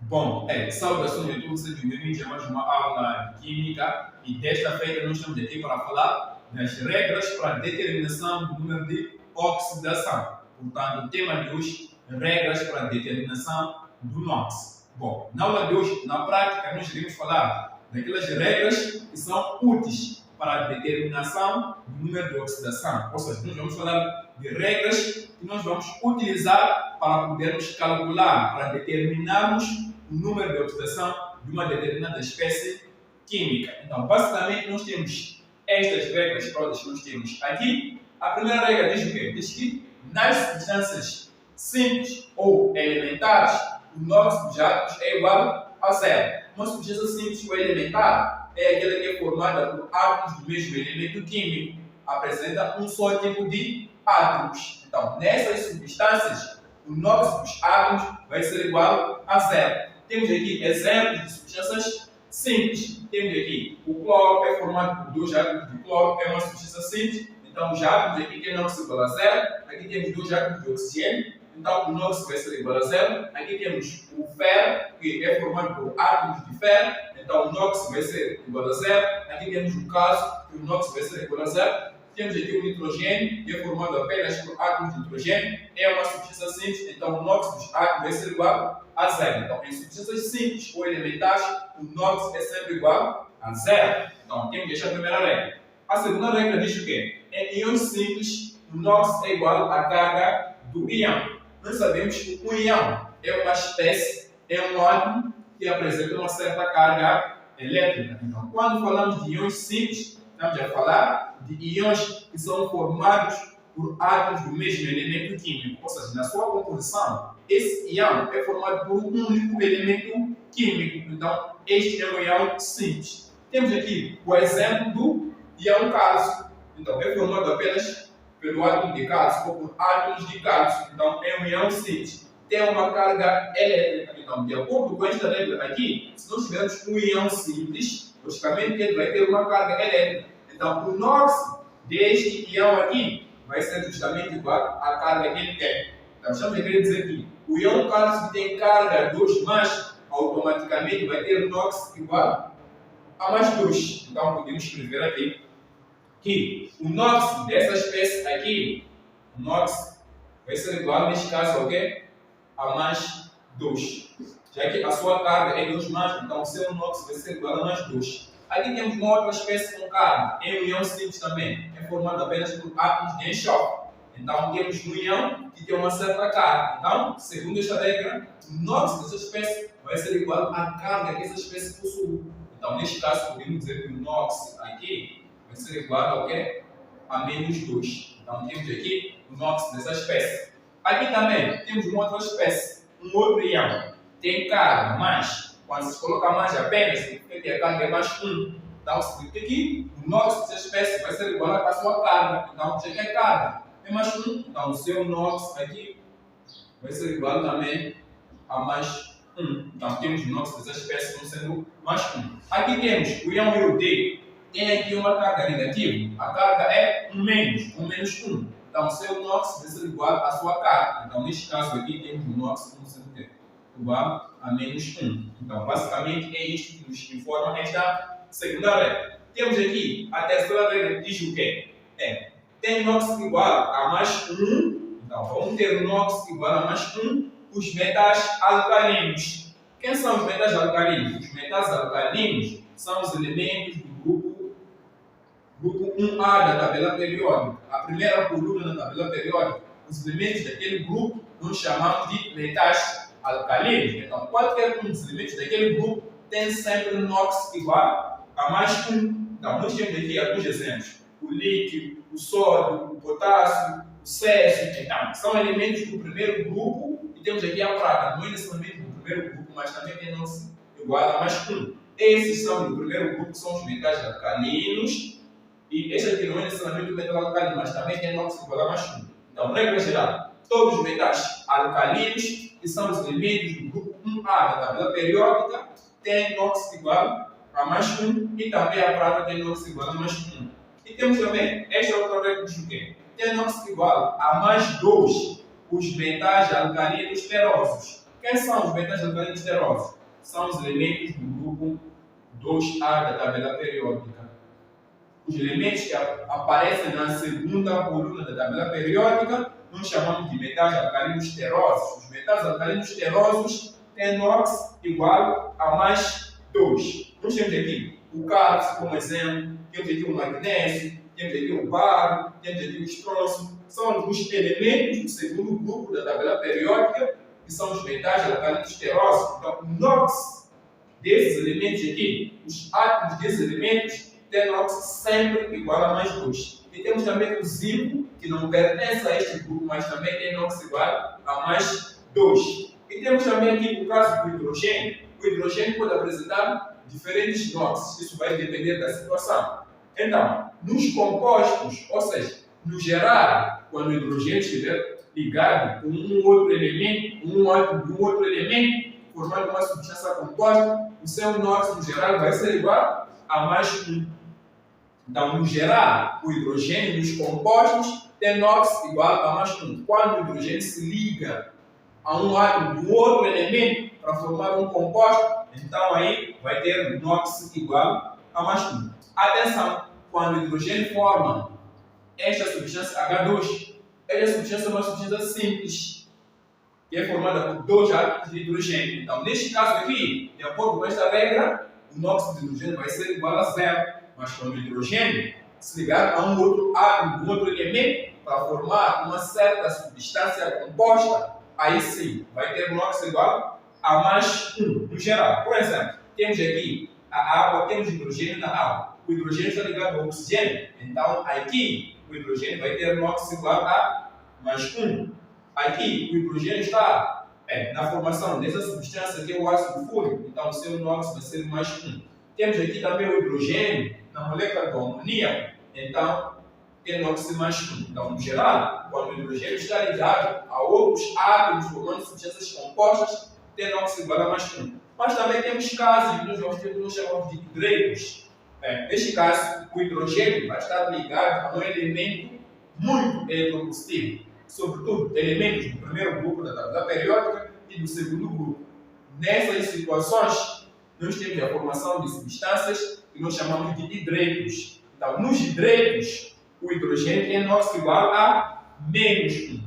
Bom, saudações a todos, sejam bem-vindos a mais uma aula de Química e desta feita nós estamos aqui para falar das regras para a determinação do número de oxidação. Portanto, o tema de hoje, regras para a determinação do NOx. Bom, na aula de hoje, na prática, nós iremos falar daquelas regras que são úteis para a determinação do número de oxidação. Ou seja, nós vamos falar de regras que nós vamos utilizar para podermos calcular, para determinarmos o número de oxidação de uma determinada espécie química. Então, basicamente, nós temos estas regras todas que nós temos aqui. A primeira regra diz o quê? Diz que nas substâncias simples ou elementares, o NOx dos átomos é igual a zero. Uma substância simples ou elementar é aquela que é formada por átomos do mesmo elemento químico, apresenta um só tipo de átomos. Então, nessas substâncias, o NOx dos átomos vai ser igual a zero. Temos aqui exemplos de substâncias simples. Temos aqui o cloro, é formado por dois átomos de cloro, é uma substância simples. Então, os átomos aqui tem NOx igual a zero. Aqui temos dois átomos de oxigênio. Então, o NOx vai ser igual a zero. Aqui temos o ferro, que é formado por átomos de ferro. Então, o NOx vai ser igual a zero. Aqui temos o caso, que o NOx vai ser igual a zero. Temos aqui o nitrogênio, que é formado apenas por átomos de nitrogênio. É uma substância simples, então o NOx dos átomos vai ser igual a zero. Então, em substâncias simples ou elementares, o NOx é sempre igual a zero. Então, temos esta primeira regra. A segunda regra diz o quê? Em íons simples, o NOx é igual à carga do íon. Nós sabemos que um íon é uma espécie, é um átomo que apresenta uma certa carga elétrica. Então, quando falamos de íons simples, estamos a falar de íons que são formados por átomos do mesmo elemento químico. Ou seja, na sua composição, esse íon é formado por um único elemento químico. Então, este é um íon simples. Temos aqui o exemplo do íon cálcio. Então, é formado apenas pelo átomo de cálcio ou por átomos de cálcio. Então, é um íon simples. Tem uma carga elétrica. Então, de acordo com esta regra aqui, se nós tivermos um íon simples, logicamente ele vai ter uma carga elétrica. Então, o NOx deste íon aqui vai ser justamente igual à carga que ele tem. Então, estamos a querer dizer que o íon cálcio que tem carga 2+, automaticamente vai ter NOx igual a mais 2. Então, podemos escrever aqui que o NOx dessa espécie aqui, o NOx vai ser igual, neste caso, ao quê? A mais 2. Já que a sua carga é 2+, então o seu NOx vai ser igual a mais 2. Aqui temos uma outra espécie com carga, é um íon simples também, é formado apenas por átomos de enxofre. Então temos um íon que tem uma certa carga. Então, segundo esta regra, o NOx dessa espécie vai ser igual à carga que essa espécie possui. Então, neste caso, podemos dizer que o NOx aqui vai ser igual ao quê? A menos 2. Então, temos aqui o NOx dessa espécie. Aqui também temos uma outra espécie, um outro íon, tem carga, mas quando se coloca mais apenas, significa que a carga é mais 1. Então, significa que o NOx dessa espécie vai ser igual à sua carga. Então, já que a carga é mais 1, então o seu NOx aqui vai ser igual também a mais 1. Então, temos o NOx dessa espécie como sendo mais 1. Aqui temos o íon IOD, tem aqui uma carga negativa. A carga é um menos 1. Então, o seu NOx vai ser igual à sua carga. Então, neste caso aqui, temos o NOx como sendo igual a menos 1. Então, basicamente, é isto que nos informa esta segunda regra. Temos aqui a terceira regra que diz o quê? Tem NOx igual a mais 1. Então, vamos ter o NOx igual a mais 1 os metais alcalinos. Quem são os metais alcalinos? Os metais alcalinos são os elementos do grupo 1A da tabela periódica. A primeira coluna da tabela periódica, os elementos daquele grupo nós chamamos de metais alcalinos. Então, qualquer um dos elementos daquele grupo tem sempre NOx igual a mais 1. Então, nós temos aqui alguns exemplos. O lítio, o sódio, o potássio, o césio. Então, são elementos do primeiro grupo. E temos aqui a prata, não é necessariamente do primeiro grupo, mas também tem NOx igual a mais 1. Esses são do primeiro grupo, que são os metais alcalinos. E este aqui não é necessariamente o metal alcalino, mas também tem NOx igual a mais 1. Então, regra geral, todos os metais alcalinos, que são os elementos do grupo 1A da tabela periódica, têm NOx igual a mais 1 e também a prata tem NOx igual a mais 1. E temos também esta outra regra que diz o quê? Tem NOx igual a mais 2 os metais alcalinos ferrosos. Quem são os metais alcalinos ferrosos? são os elementos do grupo 2A da tabela periódica. Os elementos que aparecem na segunda coluna da tabela periódica nós chamamos de metais alcalinos terrosos. Os metais alcalinos terrosos têm NOx igual a mais 2. Nós temos aqui o cálcio como exemplo, temos aqui o magnésio, temos aqui o bário, temos aqui o estrôncio. São os elementos do segundo grupo da tabela periódica, que são os metais alcalinos terrosos. Então, o NOx desses elementos aqui, os átomos desses elementos, tem NOx sempre igual a mais 2. E temos também o zinco, que não pertence a este grupo, mas também tem NOx igual a mais 2. E temos também aqui o caso do hidrogênio. O hidrogênio pode apresentar diferentes NOx, isso vai depender da situação. Então, nos compostos, ou seja, no geral, quando o hidrogênio estiver ligado com um outro elemento, um outro elemento, formando uma substância composta, o seu NOx no geral vai ser igual a mais 1. Então, no geral, o hidrogênio nos compostos tem NOx igual a mais 1. Quando o hidrogênio se liga a um átomo de outro elemento para formar um composto, então aí vai ter NOx igual a mais 1. Atenção, quando o hidrogênio forma esta substância H2, esta substância é uma substância simples, que é formada por 2 átomos de hidrogênio. Então, neste caso aqui, de acordo com esta regra, o NOx do hidrogênio vai ser igual a 0. Mas quando o hidrogênio se ligar a um outro átomo, de um outro elemento, para formar uma certa substância composta, aí sim vai ter NOx igual a mais 1, no geral. Por exemplo, temos aqui a água, temos hidrogênio na água. O hidrogênio está ligado ao oxigênio, então aqui o hidrogênio vai ter NOx igual a mais 1. Aqui o hidrogênio está na formação dessa substância que é o ácido fúrico, então o seu NOx vai ser mais 1. Temos aqui também o hidrogênio na molécula do amoníaco, então tem NOx mais 1. Então, no geral, quando o hidrogênio está ligado a outros átomos formando substâncias compostas, tem NOx igual a mais 1. Mas também temos casos que nós chamamos de hidreitos. Neste caso, o hidrogênio vai estar ligado a um elemento muito eletropositivo, sobretudo elementos do primeiro grupo da tabela periódica e do segundo grupo. Nessas situações, nós temos a formação de substâncias que nós chamamos de hidreitos. Então, nos hidreitos, o hidrogênio tem NOx igual a menos 1.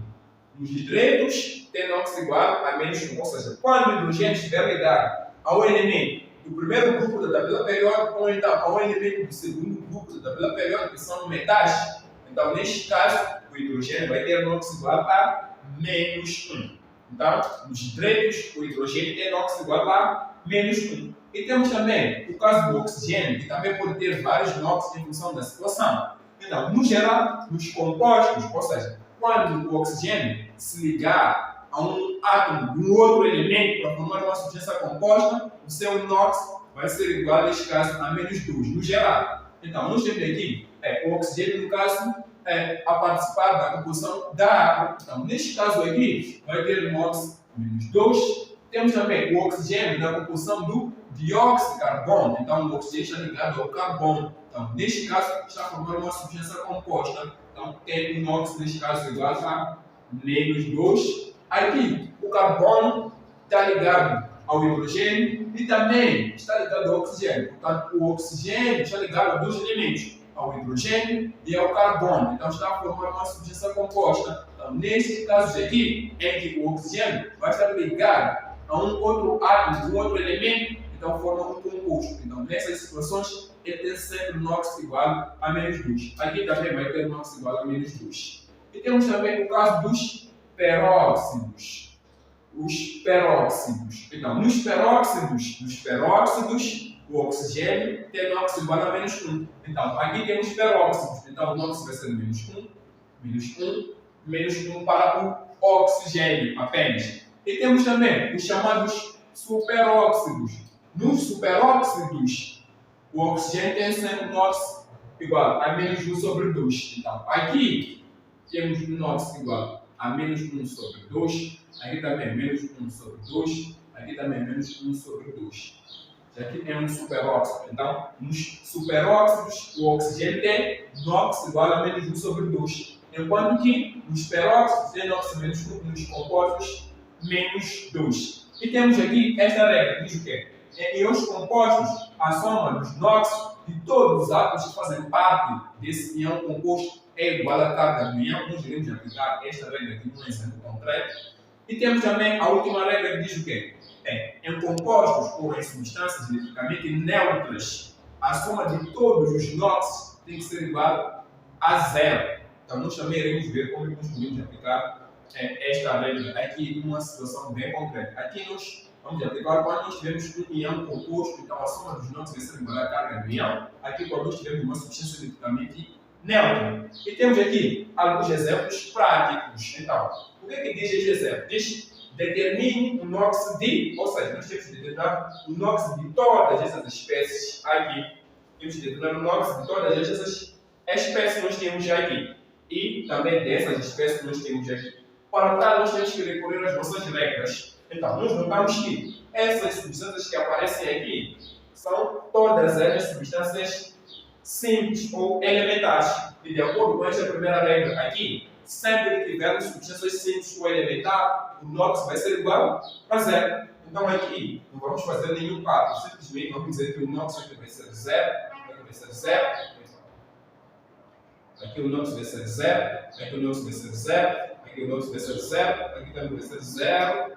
Nos hidreitos, tem NOx igual a menos 1. Ou seja, quando o hidrogênio estiver ligado ao elemento do primeiro grupo da tabela periódica ou então ao elemento do segundo grupo da tabela periódica, que são metais, então, neste caso, o hidrogênio vai ter NOx igual a menos 1. Então, nos hidreitos, o hidrogênio tem NOx igual a menos 1. E temos também o caso do oxigênio, que também pode ter vários NOx em função da situação. Então, no geral, nos compostos, ou seja, quando o oxigênio se ligar a um átomo de um outro elemento para formar uma substância composta, o seu NOx vai ser igual, neste caso, a menos 2, no geral. Então, nós temos aqui o oxigênio, no caso, a participar da composição da água. Então, neste caso aqui, vai ter NOx menos 2. Temos também o oxigênio na composição do dióxido de carbono. Então, o oxigênio está ligado ao carbono. Então, neste caso, está formando uma substância composta. Então, tem o NOx, neste caso, igual a menos 2. Aqui, o carbono está ligado ao hidrogênio e também está ligado ao oxigênio. Portanto, o oxigênio está ligado a dois elementos, ao hidrogênio e ao carbono. Então, está a formar uma substância composta. Então, neste caso aqui, em que o oxigênio vai estar ligado a um outro átomo, um outro elemento, então forma um composto. Então, nessas situações, ele tem sempre NOx igual a menos 2. Aqui também vai ter NOx igual a menos 2. E temos também o caso dos peróxidos. Os peróxidos. Então, nos peróxidos, o oxigênio tem NOx igual a menos 1. Então, aqui temos peróxidos. Então, o NOx vai ser menos 1 para o oxigênio apenas. E temos também os chamados superóxidos. Nos superóxidos, o oxigênio tem sempre NOx igual a menos 1 sobre 2. Então, aqui temos NOx igual a menos 1 sobre 2. Aqui também menos 1 sobre 2. Aqui também menos 1 sobre 2. Aqui é um superóxido. Então, nos superóxidos, o oxigênio tem NOx igual a menos 1 sobre 2. Enquanto que nos peróxidos tem NOx menos 1, nos compostos menos 2. E temos aqui esta regra, diz o quê? em iões compostos, a soma dos NOx de todos os átomos que fazem parte desse ião composto é igual à carga do ião. Nós iremos aplicar esta regra aqui num exemplo concreto. E temos também a última regra que diz o quê? Em compostos ou em substâncias eletricamente neutras, a soma de todos os NOx tem que ser igual a zero. Então, nós também iremos ver como nós podemos aplicar esta regra aqui numa situação bem concreta. Aqui nós vamos aplicar quando nós tivermos um ião composto, então a soma dos NOx vai ser igual à carga do ião. Aqui, quando nós tivermos uma substância eletricamente neutra. E temos aqui alguns exemplos práticos. Então, o que é que diz este exemplo? Diz: determine o NOx de, ou seja, nós temos que determinar o NOx de todas essas espécies aqui. Temos que determinar o NOx de todas essas espécies que nós temos aqui. E também dessas espécies que nós temos aqui. Para tal, nós temos que recorrer às nossas regras. Então, nós notamos que essas substâncias que aparecem aqui são todas elas substâncias simples ou elementares. E de acordo com esta primeira regra aqui, sempre que tivermos substâncias simples ou elementares, o NOx vai ser igual a zero. Então aqui não vamos fazer nenhum cálculo, simplesmente vamos dizer que o NOx aqui vai ser zero, aqui vai ser zero, aqui o NOx vai ser zero, aqui o NOx vai ser zero, aqui o NOx vai ser zero, aqui também vai ser zero,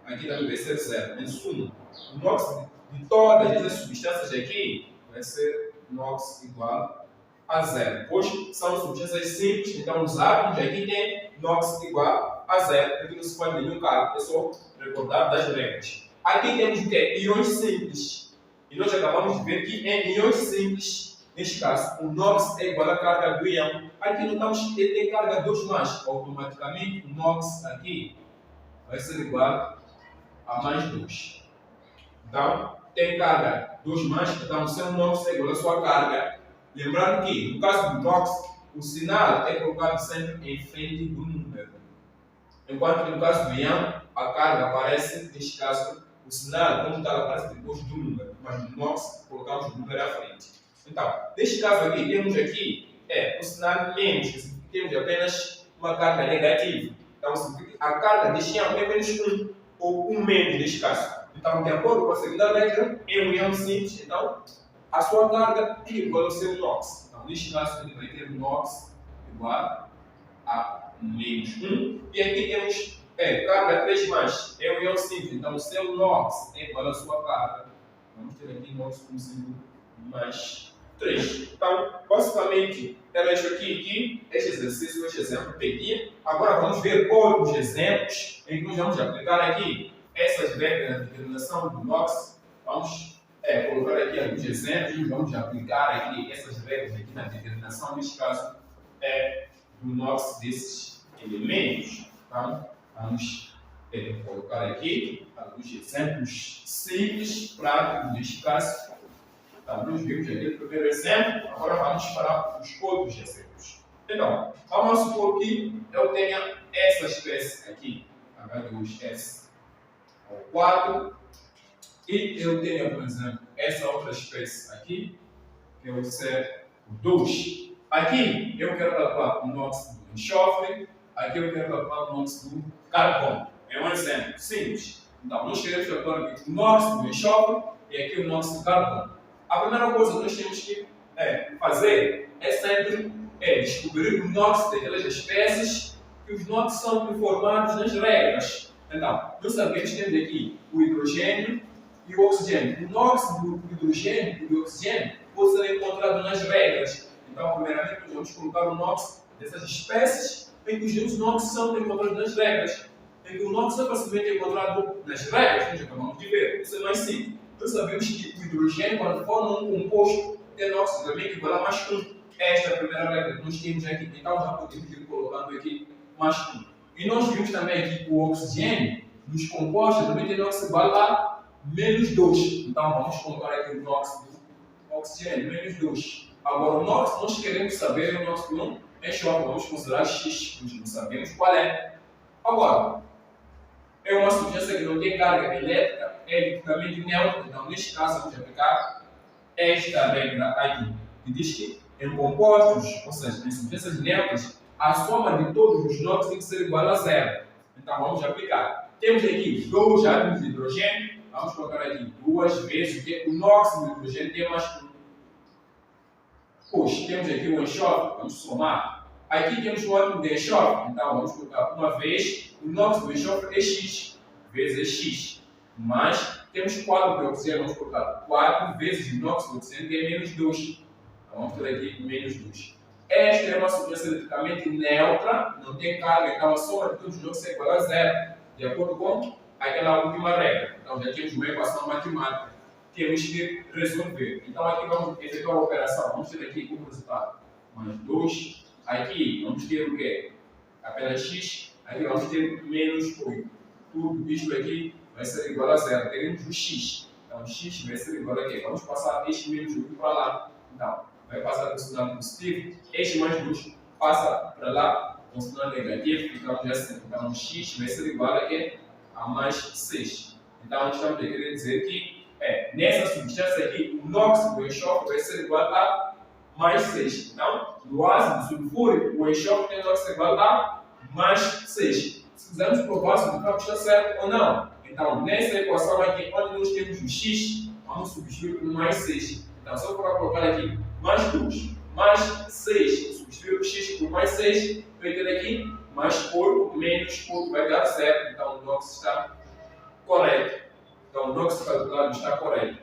aqui também vai ser zero. Em suma, o NOx de todas essas substâncias aqui vai ser NOx igual a zero, pois são substâncias simples, então os átomos aqui têm NOx igual a zero, aqui não se faz nenhum cálculo, é só recordar das regras. Aqui temos o que? Iões simples, e nós acabamos de ver que em iões simples, neste caso, o NOx é igual à carga do íon. Aqui notamos que ele tem carga 2+, automaticamente o NOx aqui vai ser igual a mais 2. Então, tem carga 2+, então o seu NOx é igual à sua carga. Lembrando que, no caso do NOx, o sinal é colocado sempre em frente do número. Enquanto que no caso do íon, a carga aparece, neste caso, o sinal como tal aparece depois do número. Mas no NOx, colocamos o número à frente. Então, neste caso aqui, temos aqui o sinal menos, que significa que temos apenas uma carga negativa. Então, significa que a carga deste íon é menos 1, ou 1 menos neste caso. Então, de acordo com a segunda regra, é um íon simples, então a sua carga é igual ao seu NOx. Então, neste caso, ele vai ter NOx igual a menos 1. E aqui temos carga 3+, é um íon simples, então o seu NOx é igual à sua carga. Vamos ter aqui NOx como sendo mais 3. Então, basicamente, era isso aqui que este exercício, este exemplo pedia. Agora vamos ver outros exemplos em que nós vamos aplicar aqui essas regras de determinação do NOx. Vamos colocar aqui alguns exemplos e vamos aplicar aqui essas regras aqui na determinação, neste caso, do NOx desses elementos. Então, vamos colocar aqui alguns exemplos simples, práticos, neste caso. Então, nós vimos aqui o primeiro exemplo, agora vamos para os outros exemplos. Então, vamos supor que eu tenha essa espécie aqui, H2SO4, e eu tenho, por exemplo, essa outra espécie aqui, que é o CO2. Aqui eu quero calcular o NOx do enxofre, aqui eu quero calcular o NOx do carbono. É um exemplo simples. Então, nós queremos calcular aqui o NOx do enxofre e aqui o NOx do carbono. A primeira coisa que nós temos que fazer é sempre descobrir o NOx daquelas espécies que os NOx são informados nas regras. Então, nós sabemos que temos aqui o hidrogênio e o oxigênio. O NOx do hidrogênio e do oxigênio pode ser encontrado nas regras. Então, primeiramente, nós vamos colocar o NOx dessas espécies em que os NOx são encontrados nas regras. Em que o NOx é facilmente encontrado nas regras, nós acabamos de ver. Isso é mais simples. Nós sabemos que o hidrogênio, quando forma um composto, tem oxigênio igual a mais 1. Esta é a primeira regra que nós temos aqui. Então, já podemos ir colocando aqui mais 1. E nós vimos também aqui que o oxigênio, nos compostos, também tem NOx igual a menos 2. Então, vamos colocar aqui o NOx do oxigênio, menos 2. Agora, o NOx, nós queremos saber o NOx do enxofre. Vamos considerar X, nós não sabemos qual é. Agora, é uma substância que não tem carga elétrica, é eletricamente neutra. Então, neste caso, vamos aplicar esta regra aqui, que diz que em compostos, ou seja, em substâncias neutras, a soma de todos os NOx tem que ser igual a zero. Então, vamos aplicar. Temos aqui 2 átomos de hidrogênio, vamos colocar aqui 2 vezes o nóxido de hidrogênio tem mais 1. Pois, temos aqui o enxofre, vamos somar. Aqui temos o átomo de enxofre, então vamos colocar uma vez o nóxido do enxofre é X, vezes X. Mas temos 4 de oxigênio, vamos colocar 4 vezes o nóxido de oxigênio, que é menos 2. Então vamos ter aqui menos 2. Esta é uma substância eletricamente neutra, não tem carga, então a soma de todos os núcleos é igual a 0, de acordo com aquela última regra. Então já temos uma equação matemática que temos que resolver. Então aqui vamos efetuar a operação. Vamos ter aqui como resultado mais 2. Aqui vamos ter o quê? Apenas x. Aqui vamos ter menos 8. Tudo isto aqui vai ser igual a 0. Teremos o x. Então x vai ser igual a quê? Vamos passar este menos 8 para lá. Então vai passar para o sinal positivo. Este mais 2 passa para lá com o sinal negativo. Ficamos assim. Então x vai ser igual a quê? A mais 6. Então estamos a querer dizer que nessa substância aqui, o nóxido do enxofre vai ser igual a mais 6. Então, no ácido sulfúrico, o enxofre tem que ser igual a mais 6. Se quisermos provar se o campo está certo ou não. Então, nessa equação aqui, onde nós temos o x, vamos substituir por mais 6. Então, só para colocar aqui mais 2, mais 6, substituir o x por mais 6, vai ter aqui mais 8, menos 8, vai dar certo. Então, o nóxido está correto. Então, o nóxido calculado está correto.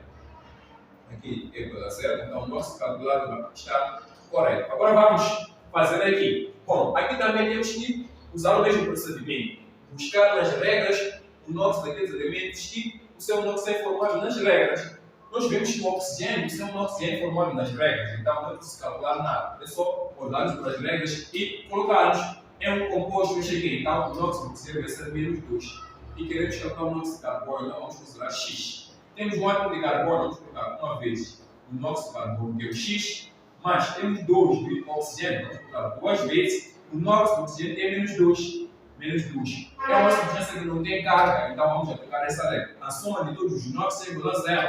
Aqui é igual a certo. Então, o nóxido calculado está correto. Agora vamos fazer aqui. Bom, aqui também temos que usar o mesmo procedimento. Buscar nas regras o nóxido daqueles elementos que o seu nóxido é formado nas regras. Nós vemos que o oxigênio, o seu nóxido é formado nas regras. Então, não é preciso calcular nada. É só olharmos para as regras e colocarmos em um composto este aqui. Então, o nóxido do oxigênio vai ser menos 2. E queremos calcular o nóxido de carbono, então vamos considerar X. Temos um átomo de carbono, vamos colocar uma vez o nóxido de carbono, que é o X, mas temos 2 de oxigênio, vamos colocar 2 vezes o nóxido de oxigênio, que é menos 2. Menos 2. É uma substância que não tem carga, então vamos aplicar essa regra. A soma de todos os nóxidos é igual a 0.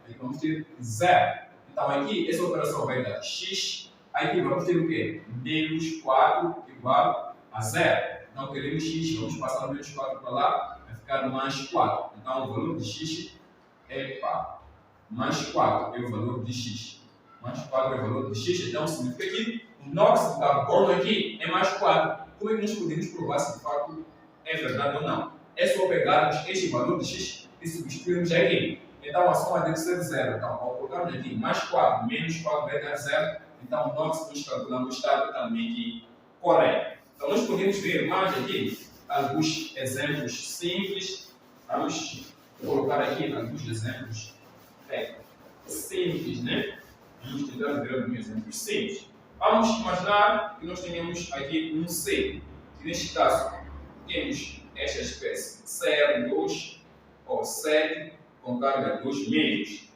Aí vamos ter 0. Então aqui, essa operação vai dar X. Aqui vamos ter o quê? Menos 4 igual a 0. Então queremos X, vamos passar o menos 4 para lá. Ficar mais 4. Então, o valor de x é 4. Mais 4 é o valor de x. Mais 4 é o valor de x. Então, significa que o nóxido de carbono aqui é mais 4. Como é que nós podemos provar se de fato é verdade ou não? É só pegarmos este valor de x e substituirmos aqui. Então, a soma deve ser 0. Então, ao colocarmos aqui mais 4 menos 4 vai dar 0. Então, o nóxido que nós calculamos está totalmente correto. Então, nós podemos ver mais aqui alguns exemplos simples. Vamos colocar aqui alguns exemplos simples, né? Vamos tentar ver alguns exemplos simples. Vamos imaginar que nós tenhamos aqui um C. E neste caso, temos esta espécie CR2 ou 7 com carga 2 menos.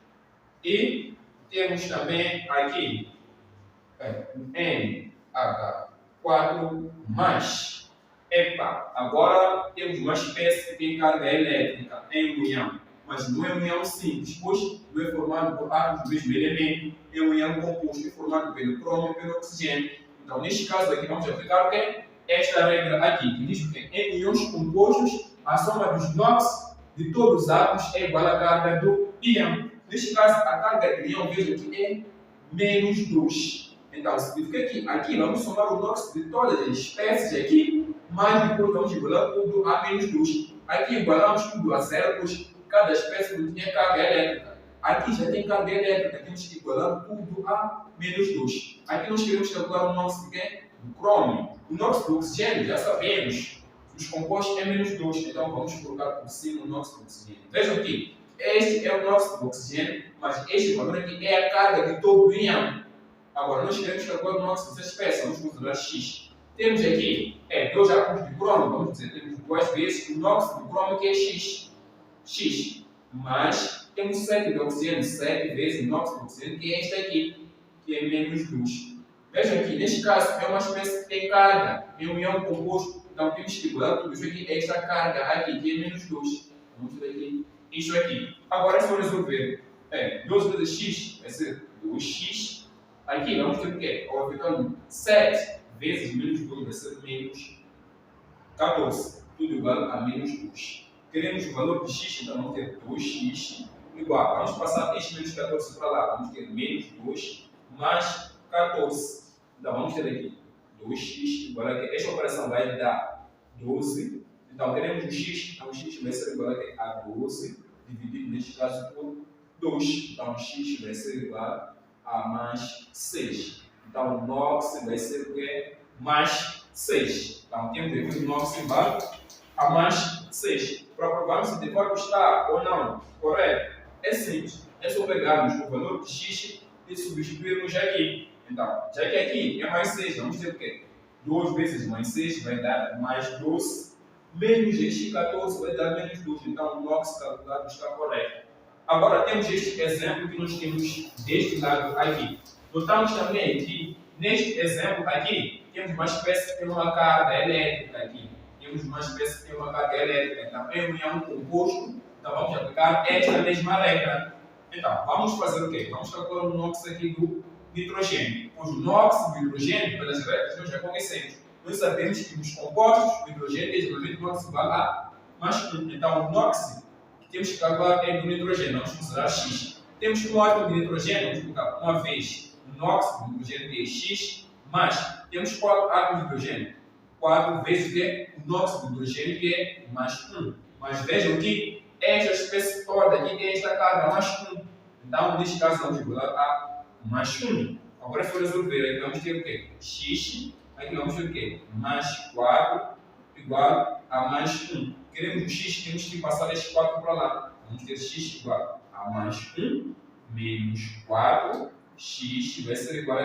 E temos também aqui NH4 mais. Epa, agora temos uma espécie que tem carga elétrica em união, mas não é união simples, pois não é formado por átomos do mesmo elemento, é união composto, é formado pelo crômio e pelo oxigênio. Então, neste caso aqui, vamos aplicar o quê? Esta regra aqui, que diz que em íons compostos, a soma dos NOx de todos os átomos é igual à carga do íon. Neste caso, a carga do íon, veja que é menos 2. Então, significa que aqui vamos somar o NOx de todas as espécies aqui, mas depois vamos igualar tudo a menos 2. Aqui igualamos tudo a 0, pois cada espécie não tinha carga elétrica. Aqui já tem carga elétrica, temos que igualar tudo a menos 2. Aqui nós queremos calcular o NOx de quê? Do crômio. O NOx do oxigênio, já sabemos, os compostos é menos 2, então vamos colocar por cima o NOx do oxigênio. Vejam que este é o NOx do oxigênio, mas este valor aqui é a carga de todo o íon. Agora, nós queremos calcular o NOx dessa espécie, vamos considerar X. Temos aqui 2 átomos de crômio, vamos dizer, temos 2 vezes o NOx do crômio, que é X. X. Mas temos 7 de oxigênio, 7 vezes o NOx do oxigênio, que é este aqui, que é menos 2. Vejam aqui, neste caso, é uma espécie que tem carga, é um íon composto, então temos que igualar tudo isso aqui, esta carga aqui, que é menos 2. Vamos ver aqui, isto aqui. Agora é só resolver. 2 vezes X vai ser 2X. Aqui vamos ter o quê? Ao ficando 7 vezes menos 2 vai ser menos 14. Tudo igual a menos 2. queremos o valor de x, então vamos ter 2x igual. Vamos passar x menos 14 para lá, vamos ter menos 2 mais 14. Então vamos ter aqui 2x igual a que esta operação vai dar 12. Então queremos o x, então o x vai ser igual a 12, dividido neste caso por 2. Então x vai ser igual a mais 6. Então o nox vai ser o quê? Mais 6. Então temos aqui o nox igual a mais 6. Para provarmos se de fato está ou não correto, é simples. É só pegarmos o valor de x e substituirmos aqui. Então, já que aqui é mais 6, vamos ter o quê? 2 vezes mais 6 vai dar mais 12. Menos este 14 vai dar menos 12. Então, o nosso calculado está correto. Agora, temos este exemplo que nós temos deste lado aqui. Notamos também que, neste exemplo aqui, temos uma espécie que tem uma carga elétrica aqui. Temos uma espécie que tem uma carga elétrica. Então, é um composto. Então, vamos aplicar esta mesma regra. Então, vamos fazer o quê? Vamos calcular o NOx aqui do nitrogênio. Pois o NOx do hidrogênio, pelas regras, nós já conhecemos. Nós sabemos que nos compostos, o hidrogênio é geralmente NOx igual a mais 1. Então, o NOx que temos que calcular é do nitrogênio. Vamos considerar X. Temos um átomo de nitrogênio, vamos colocar uma vez o NOx do hidrogênio que é X, mais temos 4 átomos de hidrogênio. 4 vezes o NOx do hidrogênio que é mais 1. Mas vejam que esta espécie toda aqui tem esta carga mais 1. Então, neste caso, vamos igualar a mais 1. Agora, se for resolver, aqui vamos ter o quê? X. Aqui vamos ter o quê? Mais 4 igual a mais 1. Queremos o x, temos que passar este 4 para lá. Vamos ter x igual a mais 1 menos 4. X vai ser igual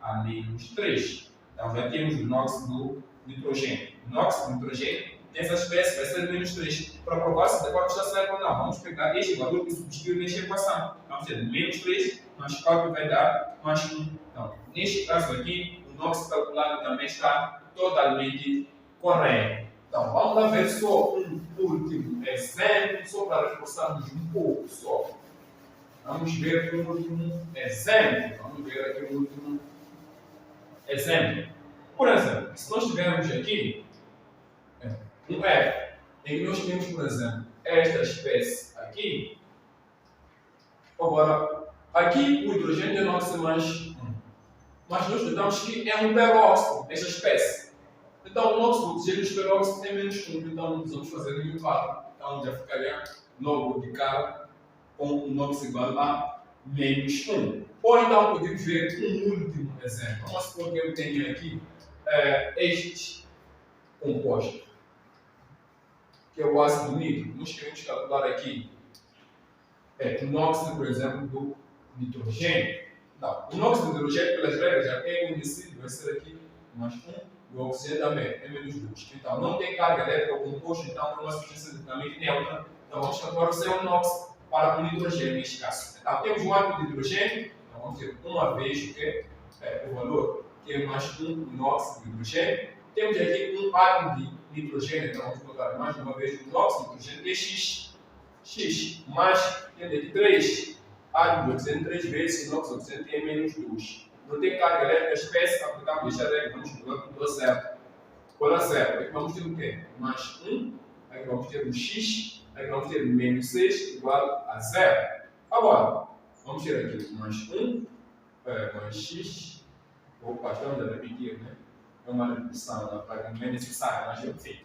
a menos 3. Então, já temos o NOx do nitrogênio. O NOx do nitrogênio tem essa espécie, vai ser menos 3. Para provar se de fato está certo ou não, vamos pegar este valor e substituir nesta equação. Vamos ter menos 3 mais 4 vai dar mais 1. Então, neste caso aqui, o NOx calculado também está totalmente correto. Então, vamos lá ver só um último exemplo, só para reforçarmos um pouco só. Vamos ver um último exemplo. Vamos ver aqui um último exemplo. Por exemplo, se nós tivermos aqui um F, em que nós temos, por exemplo, esta espécie aqui. Agora, aqui o hidrogênio tem NOx mais 1. Mas nós notamos que é um peróxido, esta espécie. Então, o nosso oxigênio de peróxido tem menos 1, então não precisamos fazer nenhum cálculo. Então, já ficaria logo de cara com o NOx igual a menos 1. Ou então, podemos ver um último exemplo. Vamos supor que eu tenho aqui este composto, que é o ácido nítrico. Nós queremos calcular aqui o NOx, por exemplo, do nitrogênio. Não, o NOx do hidrogênio, pelas regras, já é conhecido, vai ser aqui mais 1. O oxigênio também é menos 2. Então, não tem carga elétrica ou composto, então, é uma substância dinâmica neutra. Então, vamos calcular o seu NOx para o nitrogênio, neste caso. Então, temos um átomo de hidrogênio, então vamos ter uma vez o valor, que é mais 1 o NOx do hidrogênio. Temos aqui um átomo de nitrogênio, então vamos colocar mais uma vez o NOx do hidrogênio, que é X. Mais, temos aqui 3 átomos de oxigênio, 3 vezes o NOx do oxigênio tem menos 2. Não tem carga elétrica, espécie, aplicamos deixar regra, vamos colocar tudo certo. Qual é certo? Aqui vamos ter o quê? Mais 1, aqui vamos ter um x, aqui vamos ter menos 6 igual a 0. Agora, vamos ter aqui mais 1, mais x. Opa, estamos a repetir, né? É uma repetição na prática, não é necessária, mas eu sei.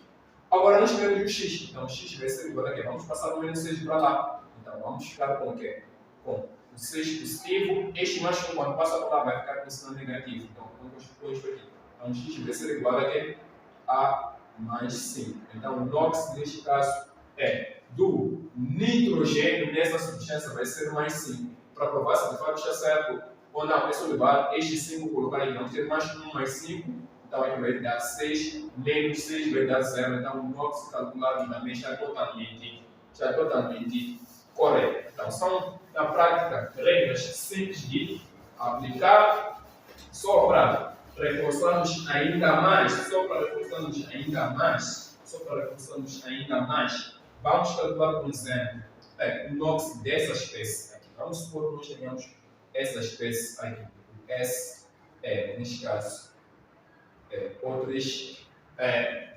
Agora nós queremos o x, então o x vai ser igual a quê? Vamos passar o menos 6 para lá. Então vamos ficar com o quê? Com o 6 positivo, este mais 1 quando passa para lá vai ficar com o sinal negativo. Então, vamos pôr isto aqui. Então, x vai ser igual a mais 5. Então, o NOx, neste caso, é do nitrogênio nessa substância vai ser mais 5. Para provar se de fato está certo ou não, é só levar este 5 e colocar aqui. Vamos ter mais 1 mais 5. Então, aqui vai dar 6, menos 6 vai dar 0. Então, o NOx calculado também está totalmente correto. Então, são, na prática, regras simples de aplicar, só para reforçarmos ainda mais, vamos calcular, por exemplo, o NOx dessa espécie aqui. Vamos supor que nós tenhamos essa espécie aqui, S, neste caso, outras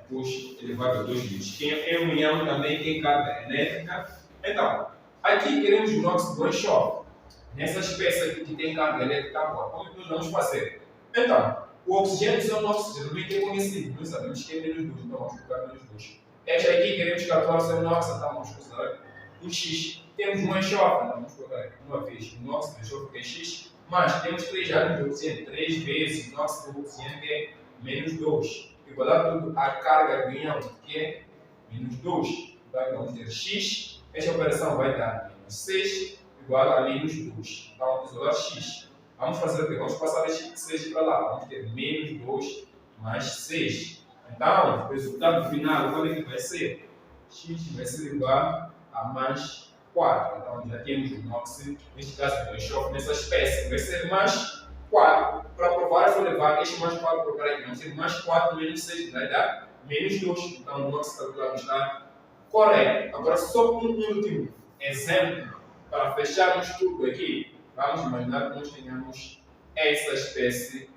depois elevado a 2 litros. Em união também tem carga elétrica. Então, aqui queremos o nosso do enxofre. Nessa espécie aqui que tem carga elétrica boa, como é que nós vamos fazer? Então, o oxigênio sem o nosso geralmente é conhecido. Nós sabemos que é menos 2, então vamos colocar menos 2. Esta aqui queremos calcular o seu inox, então vamos considerar um X. Temos um enxofre, então vamos colocar aqui uma vez o inox do enxofre que é X, mas temos 3 átomos de oxigênio, 3 vezes o inox do oxigênio que é menos 2. Igualar tudo à carga do íon que é menos 2. Então vamos ter X, esta operação vai dar menos 6 igual a menos 2. Então vamos isolar X. Vamos fazer o quê? Vamos passar este 6 para lá. Vamos ter menos 2 mais 6. Então, o resultado final, qual é que vai ser? X vai ser igual a mais 4. Então, já temos o inox, neste caso, o enxofre nessa espécie. Vai ser mais 4. Para provar, eu vou levar este mais 4 para o cara aqui. Vamos ter mais 4 menos 6, vai dar menos 2. Então, o inox calculado está correto. Agora, só um último exemplo. Para fecharmos tudo aqui, vamos imaginar que nós tenhamos essa espécie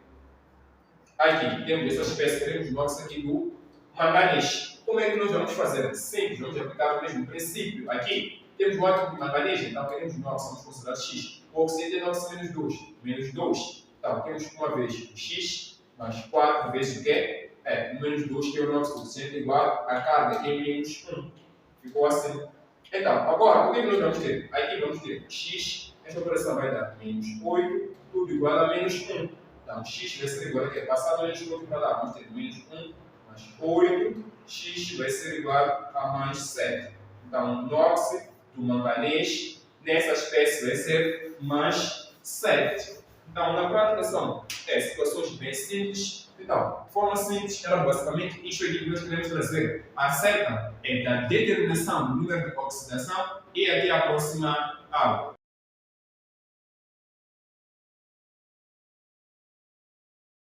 aqui. Temos essa espécie, temos o inox aqui do manganês. Como é que nós vamos fazer? Simples, vamos aplicar o mesmo princípio. Aqui temos o átomo de manganês, então queremos o inox, vamos considerar X. O oxigênio é inox menos 2. Menos 2. Então temos uma vez o X mais 4 vezes o quê? O menos 2 que é o inox, o oxigênio é igual a carga em menos 1. Ficou assim. Então, agora, o que nós vamos ter? Aqui vamos ter x, esta operação vai dar menos 8, tudo igual a menos 1. Então, x vai ser igual a quê? Passar menos 8 para lá, vamos ter menos 1 mais 8, x vai ser igual a mais 7. Então, o inox do manganês, nessa espécie, vai ser mais 7. Então, na prática, são situações bem simples. Então, de forma simples, era basicamente isto aqui que nós queremos trazer. Acerca da determinação do número de oxidação e até a próxima aula.